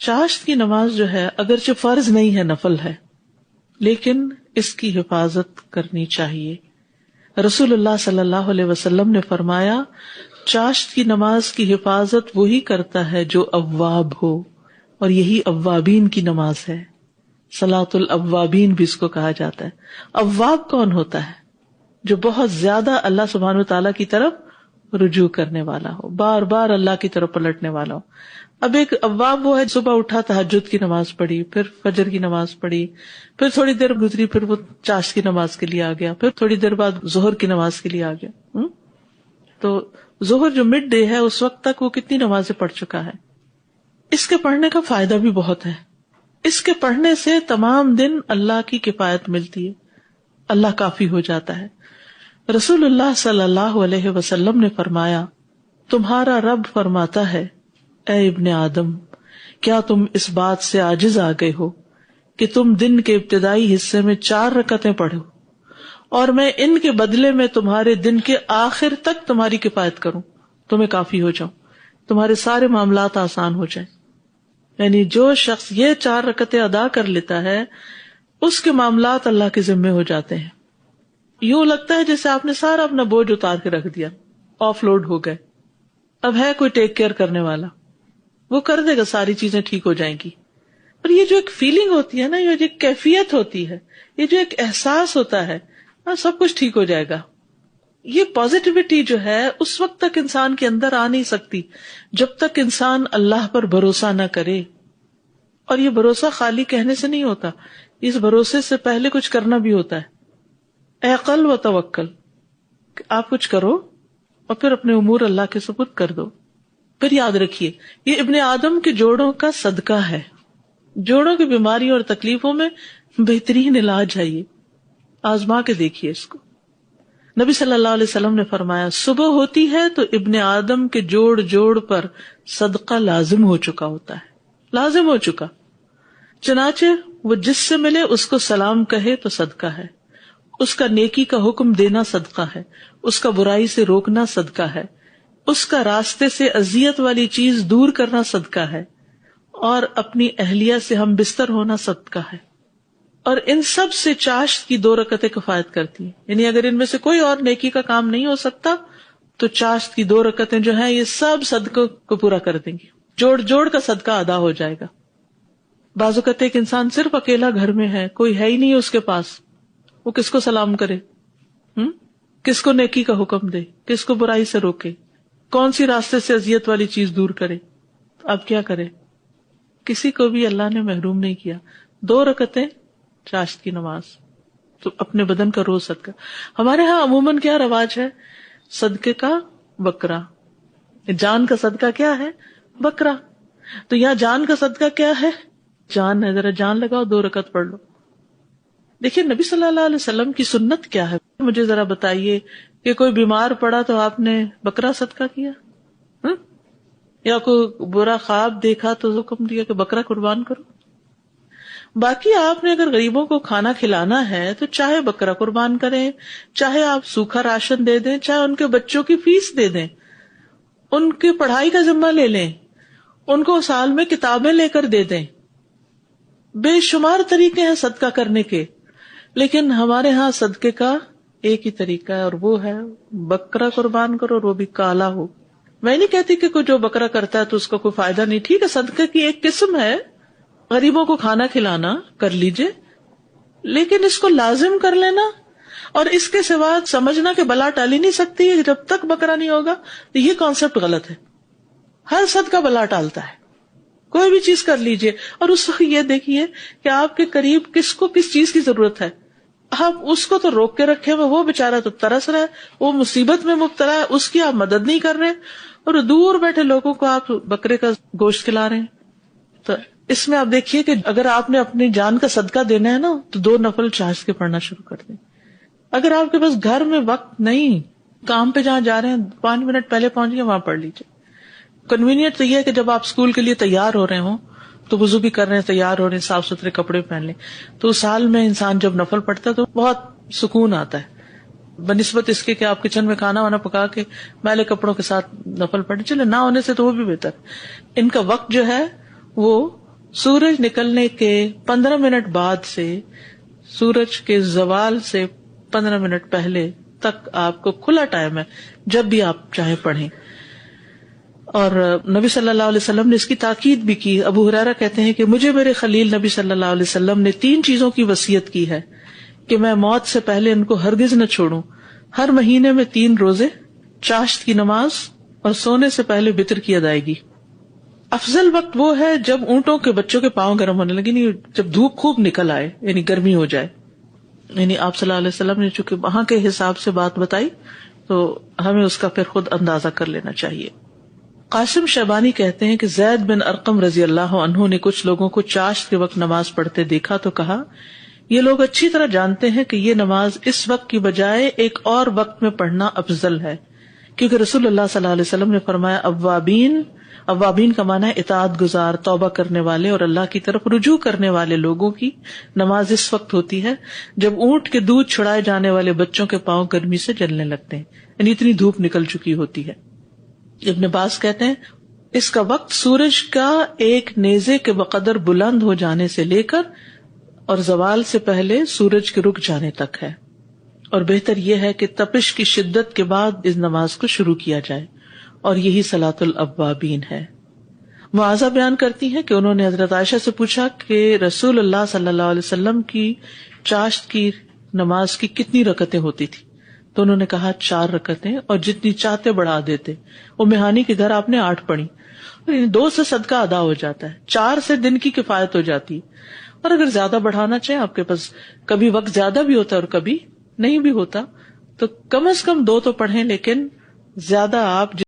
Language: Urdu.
چاشت کی نماز جو ہے اگرچہ فرض نہیں ہے، نفل ہے، لیکن اس کی حفاظت کرنی چاہیے. رسول اللہ صلی اللہ علیہ وسلم نے فرمایا چاشت کی نماز کی حفاظت وہی کرتا ہے جو اواب ہو، اور یہی اوابین کی نماز ہے. صلاۃ الاوابین بھی اس کو کہا جاتا ہے. اواب کون ہوتا ہے؟ جو بہت زیادہ اللہ سبحانہ وتعالیٰ کی طرف رجوع کرنے والا ہو، بار بار اللہ کی طرف پلٹنے والا ہو. اب ایک اواب وہ ہے صبح اٹھا تہجد کی نماز پڑھی، پھر فجر کی نماز پڑھی، پھر تھوڑی دیر گزری پھر وہ چاشت کی نماز کے لیے آ گیا، پھر تھوڑی دیر بعد ظہر کی نماز کے لیے آ گیا. تو ظہر جو مڈ ڈے ہے اس وقت تک وہ کتنی نمازیں پڑھ چکا ہے. اس کے پڑھنے کا فائدہ بھی بہت ہے. اس کے پڑھنے سے تمام دن اللہ کی کفایت ملتی ہے، اللہ کافی ہو جاتا ہے. رسول اللہ صلی اللہ علیہ وسلم نے فرمایا تمہارا رب فرماتا ہے اے ابن آدم، کیا تم اس بات سے عاجز آ گئے ہو کہ تم دن کے ابتدائی حصے میں 4 رکعتیں پڑھو اور میں ان کے بدلے میں تمہارے دن کے آخر تک تمہاری کفایت کروں، تمہیں کافی ہو جاؤں، تمہارے سارے معاملات آسان ہو جائیں. یعنی جو شخص یہ 4 رکعتیں ادا کر لیتا ہے اس کے معاملات اللہ کے ذمے ہو جاتے ہیں. یوں لگتا ہے جیسے آپ نے سارا اپنا بوجھ اتار کے رکھ دیا، آف لوڈ ہو گئے. اب ہے کوئی ٹیک کیئر کرنے والا، وہ کر دے گا، ساری چیزیں ٹھیک ہو جائیں گی. اور یہ جو ایک فیلنگ ہوتی ہے نا، یہ جو ایک کیفیت ہوتی ہے، یہ جو ایک احساس ہوتا ہے، سب کچھ ٹھیک ہو جائے گا، یہ پازیٹیوٹی جو ہے اس وقت تک انسان کے اندر آ نہیں سکتی جب تک انسان اللہ پر بھروسہ نہ کرے. اور یہ بھروسہ خالی کہنے سے نہیں ہوتا، اس بھروسے سے پہلے کچھ کرنا بھی ہوتا ہے. عقل و توکل، آپ کچھ کرو اور پھر اپنے امور اللہ کے سپرد کر دو. پھر یاد رکھیے یہ ابن آدم کے جوڑوں کا صدقہ ہے. جوڑوں کی بیماریوں اور تکلیفوں میں بہترین علاج ہے، یہ آزما کے دیکھیے اس کو. نبی صلی اللہ علیہ وسلم نے فرمایا صبح ہوتی ہے تو ابن آدم کے جوڑ جوڑ پر صدقہ لازم ہو چکا ہوتا ہے، لازم ہو چکا. چنانچہ وہ جس سے ملے اس کو سلام کہے تو صدقہ ہے، اس کا نیکی کا حکم دینا صدقہ ہے، اس کا برائی سے روکنا صدقہ ہے، اس کا راستے سے اذیت والی چیز دور کرنا صدقہ ہے، اور اپنی اہلیہ سے ہم بستر ہونا صدقہ ہے. اور ان سب سے چاشت کی 2 رکعتیں کفایت کرتی ہیں. یعنی اگر ان میں سے کوئی اور نیکی کا کام نہیں ہو سکتا تو چاشت کی 2 رکعتیں جو ہیں یہ سب صدقوں کو پورا کر دیں گی، جوڑ جوڑ کا صدقہ ادا ہو جائے گا. بعض اوقات ایک انسان صرف اکیلا گھر میں ہے، کوئی ہے ہی نہیں اس کے پاس، وہ کس کو سلام کرے، کس کو نیکی کا حکم دے، کس کو برائی سے روکے، کون سی راستے سے اذیت والی چیز دور کرے. اب کیا کرے؟ کسی کو بھی اللہ نے محروم نہیں کیا. 2 رکعتیں چاشت کی نماز، تو اپنے بدن کا روز صدقہ. ہمارے ہاں عموماً کیا رواج ہے؟ صدقے کا بکرا. جان کا صدقہ کیا ہے؟ بکرا. تو یہاں جان کا صدقہ کیا ہے؟ جان ہے، ذرا جان لگاؤ، 2 رکعت پڑھ لو. دیکھیے نبی صلی اللہ علیہ وسلم کی سنت کیا ہے، مجھے ذرا بتائیے کہ کوئی بیمار پڑا تو آپ نے بکرا صدقہ کیا، یا کوئی برا خواب دیکھا تو حکم دیا کہ بکرا قربان کرو. باقی آپ نے اگر غریبوں کو کھانا کھلانا ہے تو چاہے بکرا قربان کریں، چاہے آپ سوکھا راشن دے دیں، چاہے ان کے بچوں کی فیس دے دیں، ان کی پڑھائی کا ذمہ لے لیں، ان کو سال میں کتابیں لے کر دے دیں. بے شمار طریقے ہیں صدقہ کرنے کے، لیکن ہمارے ہاں صدقے کا ایک ہی طریقہ ہے، اور وہ ہے بکرا قربان کرو، اور وہ بھی کالا ہو. میں نہیں کہتی کہ کوئی جو بکرا کرتا ہے تو اس کا کوئی فائدہ نہیں، ٹھیک ہے، صدقے کی ایک قسم ہے، غریبوں کو کھانا کھلانا کر لیجئے، لیکن اس کو لازم کر لینا اور اس کے سوا سمجھنا کہ بلا ٹالی نہیں سکتی جب تک بکرا نہیں ہوگا، تو یہ کانسیپٹ غلط ہے. ہر صدقہ بلا ٹالتا ہے، کوئی بھی چیز کر لیجئے. اور اس وقت یہ دیکھیے کہ آپ کے قریب کس کو کس چیز کی ضرورت ہے. آپ اس کو تو روک کے رکھے ہوئے، وہ بےچارا تو ترس رہا ہے، وہ مصیبت میں مبتلا ہے، اس کی آپ مدد نہیں کر رہے، اور دور بیٹھے لوگوں کو آپ بکرے کا گوشت کھلا رہے ہیں. تو اس میں آپ دیکھیے کہ اگر آپ نے اپنی جان کا صدقہ دینا ہے نا تو 2 نفل چاشت کے پڑھنا شروع کر دیں. اگر آپ کے پاس گھر میں وقت نہیں، کام پہ جہاں جا رہے ہیں 5 منٹ پہلے پہنچ گئے، وہاں پڑھ لیجیے. کنوینئنٹ تو یہ ہے کہ جب آپ اسکول کے لیے تیار ہو رہے ہوں تو وضو بھی کر رہے ہیں، تیار ہو رہے ہیں، صاف ستھرے کپڑے پہن لیں، تو سال میں انسان جب نفل پڑھتا ہے تو بہت سکون آتا ہے بنسبت اس کے کہ آپ کچن میں کھانا وانا پکا کے میلے کپڑوں کے ساتھ نفل پڑھیں. چلے نہ ہونے سے تو وہ بھی بہتر. ان کا وقت جو ہے وہ سورج نکلنے کے 15 منٹ بعد سے سورج کے زوال سے 15 منٹ پہلے تک آپ کو کھلا ٹائم ہے، جب بھی آپ چاہیں پڑھیں. اور نبی صلی اللہ علیہ وسلم نے اس کی تاکید بھی کی. ابو ہریرہ کہتے ہیں کہ مجھے میرے خلیل نبی صلی اللہ علیہ وسلم نے 3 چیزوں کی وصیت کی ہے کہ میں موت سے پہلے ان کو ہرگز نہ چھوڑوں. ہر مہینے میں 3 روزے، چاشت کی نماز اور سونے سے پہلے وتر کی ادائیگی. افضل وقت وہ ہے جب اونٹوں کے بچوں کے پاؤں گرم ہونے لگے، یعنی جب دھوپ خوب نکل آئے، یعنی گرمی ہو جائے. یعنی آپ صلی اللہ علیہ وسلم نے چونکہ وہاں کے حساب سے بات بتائی تو ہمیں اس کا پھر خود اندازہ کر لینا چاہیے. قاسم شیبانی کہتے ہیں کہ زید بن ارقم رضی اللہ عنہ نے کچھ لوگوں کو چاشت کے وقت نماز پڑھتے دیکھا تو کہا، یہ لوگ اچھی طرح جانتے ہیں کہ یہ نماز اس وقت کی بجائے ایک اور وقت میں پڑھنا افضل ہے، کیونکہ رسول اللہ صلی اللہ علیہ وسلم نے فرمایا اوابین کا معنی ہے اطاعت گزار، توبہ کرنے والے اور اللہ کی طرف رجوع کرنے والے لوگوں کی نماز اس وقت ہوتی ہے جب اونٹ کے دودھ چھڑائے جانے والے بچوں کے پاؤں گرمی سے جلنے لگتے ہیں، یعنی اتنی دھوپ نکل چکی ہوتی ہے. ابن عباس کہتے ہیں اس کا وقت سورج کا ایک نیزے کے بقدر بلند ہو جانے سے لے کر اور زوال سے پہلے سورج کے رک جانے تک ہے، اور بہتر یہ ہے کہ تپش کی شدت کے بعد اس نماز کو شروع کیا جائے، اور یہی صلاۃ الاوابین ہے. معاذہ بیان کرتی ہے کہ انہوں نے حضرت عائشہ سے پوچھا کہ رسول اللہ صلی اللہ علیہ وسلم کی چاشت کی نماز کی کتنی رکعتیں ہوتی تھی؟ تو انہوں نے کہا 4 رکعتیں، اور جتنی چاہتے بڑھا دیتے. مہانی کے گھر آپ نے 8 پڑھی، 2 سے صدقہ ادا ہو جاتا ہے، 4 سے دن کی کفایت ہو جاتی. اور اگر زیادہ بڑھانا چاہیں، آپ کے پاس کبھی وقت زیادہ بھی ہوتا ہے اور کبھی نہیں بھی ہوتا، تو کم از کم 2 تو پڑھیں، لیکن زیادہ آپ